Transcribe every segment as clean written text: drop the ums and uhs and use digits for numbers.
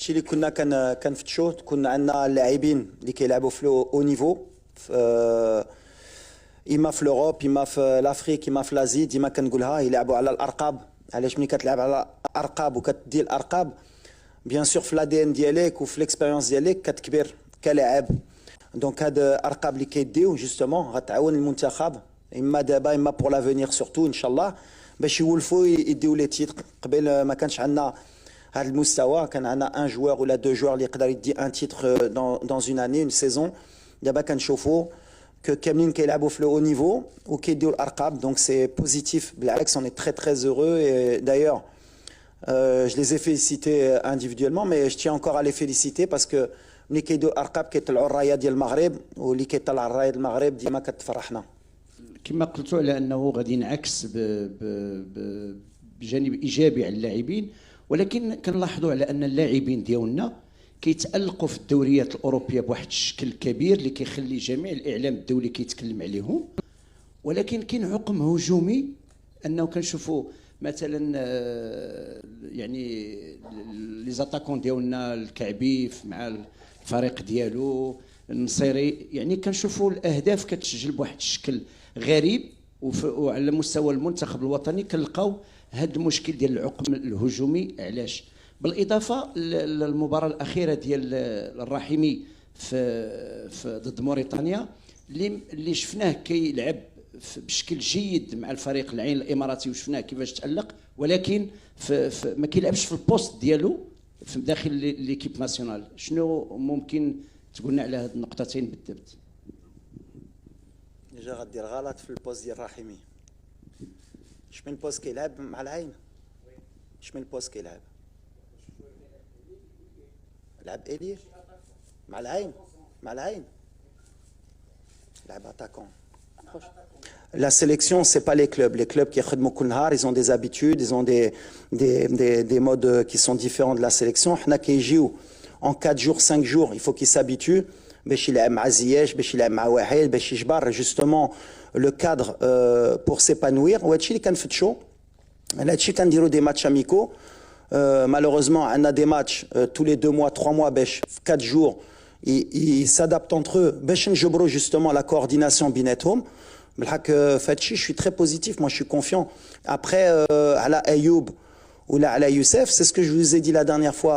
الشيء اللي كنا كنفتشوا، كنا عندنا اللاعبين اللي كيلعبوا في او نيفو، اما في لوروب اما في لافريك اما في لازي. ديما كنقولها يلعبوا على الارقاب. علاش ملي كتلعب على ارقاب وكتدي الارقاب بيان سور في لادي ان ديالك وفي ليكسبيريونس ديالك كتكبر كلاعب. دونك هاد الارقام اللي كيديو جوستومون غتعاون المنتخب اما دابا اما بور لافونيغ سورتو ان شاء الله، باش يولفوا يديو لي تيتر. قبل ما كانش عندنا هذا المستوى، كان عندنا ان جوار ولا دو جوار اللي يقدر يدي ان تيتر دون اون اني اون سيزون. دابا كنشوفوا كاملين كيلعبوا في لو او نيفو وكيديو الارقام. دونك سي بوزيتيف، بالعكس اون اي تري heureux. Et d'ailleurs je les ai félicités individuellement, mais je tiens encore à les féliciter parce que ملي كيديو الارقام كيطلعوا الرايه ديال المغرب، واللي كيطلع الرايه ديال المغرب ديما كتفرحنا. كما قلتوا على انه غادي ينعكس بجانب ايجابي على اللاعبين، ولكن كنلاحظوا على ان اللاعبين ديالنا كيتالقوا في الدوريات الاوروبيه بواحد الشكل كبير اللي كيخلي جميع الاعلام الدولي كيتكلم عليهم. ولكن كاين عقم هجومي انه كنشوفوا مثلا يعني لي زاتاكون ديالنا الكعبي مع الفريق ديالو النصيري، يعني كنشوفوا الاهداف كتسجل بواحد الشكل غريب. وعلى مستوى المنتخب الوطني كنلقاو هذا المشكل ديال العقم الهجومي. علاش؟ بالاضافه للمباراه الاخيره ديال الرحيمي في ضد موريتانيا اللي شفناه كيلعب بشكل جيد مع الفريق العين الاماراتي، وشفناه كيفاش تالق، ولكن ما كيلعبش في البوست ديالو في داخل ليكيب ناسيونال. شنو ممكن تقولنا على هاد النقطتين بالضبط؟ ديجا غدير غلط في البوست ديال الرحيمي. شمن البوست كيلعب مع العين؟ شمن البوست كيلعب؟ لعب إليه مع العين، مع العين لعب اتاكون. La sélection, c'est pas les clubs. Les clubs qui يخدموا كل نهار, ils ont des habitudes, ils ont des modes qui sont différents de la sélection. حنا كيجيو en 4 jours, 5 jours, il faut qu'ils s'habituent باش يلعب مع زياش، باش يلعب مع واحد، باش يجبر justement le cadre pour s'épanouir. وهادشي اللي كنفتشوا. هادشي كنديروا des matchs amicaux. Malheureusement, on a des matchs tous les 2 mois, 3 mois, 4 jours. Ils s'adaptent entre eux. Justement, la coordination binetهم. Je suis très positif, moi je suis confiant. Après, à la Ayoub ou à la Youssef, c'est ce que je vous ai dit la dernière fois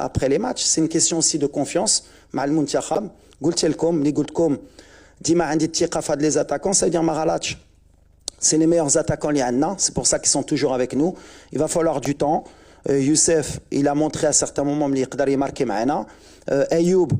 après les matchs. C'est une question aussi de confiance. مع المنتخب قلت لكم اللي قلت لكم ديما عندي الثقه في هاد لي attaquants, ça veut dire ما غلطش. C'est les meilleurs attaquants اللي عندنا, c'est pour ça qu'ils sont toujours avec nous. Il va falloir du temps. Youssef, il a montré à certains moments اللي يقدر يماركي معنا. Ayoub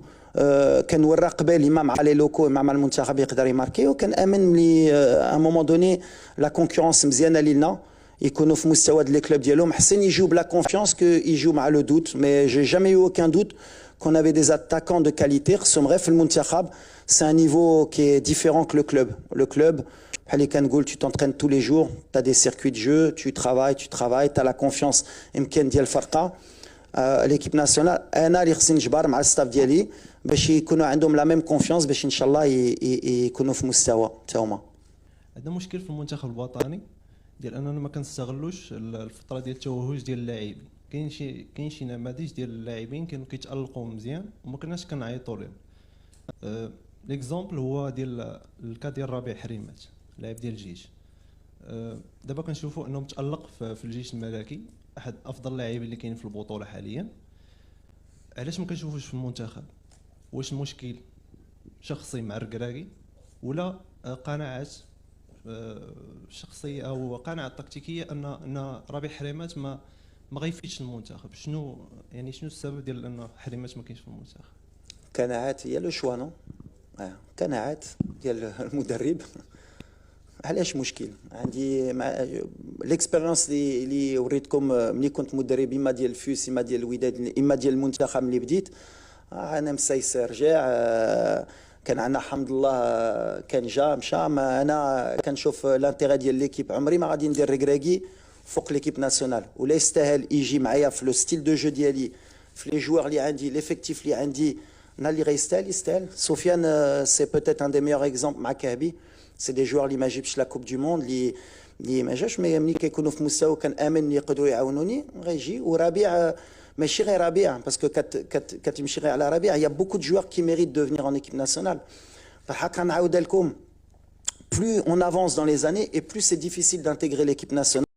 كان ورا قبل مع لي لوكو مع المنتخب يقدر يماركي. وكنامن ملي à un moment donné la concurrence مزيانه لينا يكونوا في مستوى لي كلوب ديالهم حسن يجيو بلا كونفيونس كو يجيو مع لو دوت. Mais j'ai jamais eu aucun doute qu'on avait des attaquants de qualité. خصهم في المنتخب. C'est un niveau qui est différent que le club. Le club, tu t'entraînes tous les jours, tu as des circuits de jeu, tu travailles, tu as la confiance. L'équipe nationale, أنا اللي خصني نجبر مع الستاف ديالي باش يكونوا عندهم لا ميم كونفيونس باش ان شاء الله يكونوا في مستوى حتى هما. عندنا مشكل في المنتخب الوطني ديال اننا ما كنستغلوش الفتره ديال التوهج ديال اللاعبين. كاين شي نماذج ديال اللاعبين كانوا كيتالقوا مزيان وما كناش كنعيطوا لهم. ليكزامبل هو ديال الكا ديال ربيع حريمات لاعب ديال الجيش. دابا كنشوفوا انه متالق في الجيش الملكي، احد افضل اللاعبين اللي كاين في البطوله حاليا. علاش ما كنشوفوش في المنتخب؟ واش المشكل شخصي مع الركراكي ولا قناعات شخصيه او قناعات تكتيكيه ان ربيع حريمات ما غيفيدش المنتخب؟ شنو السبب ديال ان حريمات ما كاينش في المنتخب؟ قناعات هي لو شوا نو. قناعات ديال المدرب. علاش مشكل؟ عندي ليكسبيريونس اللي وريتكم ملي كنت مدرب اما ديال الفيوس اما ديال الوداد اما ديال المنتخب اللي بديت. انا مسيسر رجع كان عندنا الحمد لله كان جا مشى. انا كنشوف لانتيغي ديال ليكيب. عمري ما غادي ندير ركراكي فوق ليكيب ناسيونال ولا يستاهل يجي معايا في لو ستيل دو جو ديالي في لي جوار اللي عندي ليفيكتيف اللي عندي. انا اللي يستاهل. سفيان سي بوتيت ان دي ميور اكزومبل مع كهبي. سي دي جوار اللي ما جيبش لا كوب دو موند اللي ما جاش، مي ملي كيكونوا في مستوى كنامن اللي يقدروا يعاونوني غيجي. وربيع ماشي غير ربيع باسكو كتمشي غير على ربيع. Il y a beaucoup de joueurs qui méritent de venir en équipe nationale. فالحق كنعاود لكم plus on avance dans les années et plus c'est difficile d'intégrer l'équipe nationale.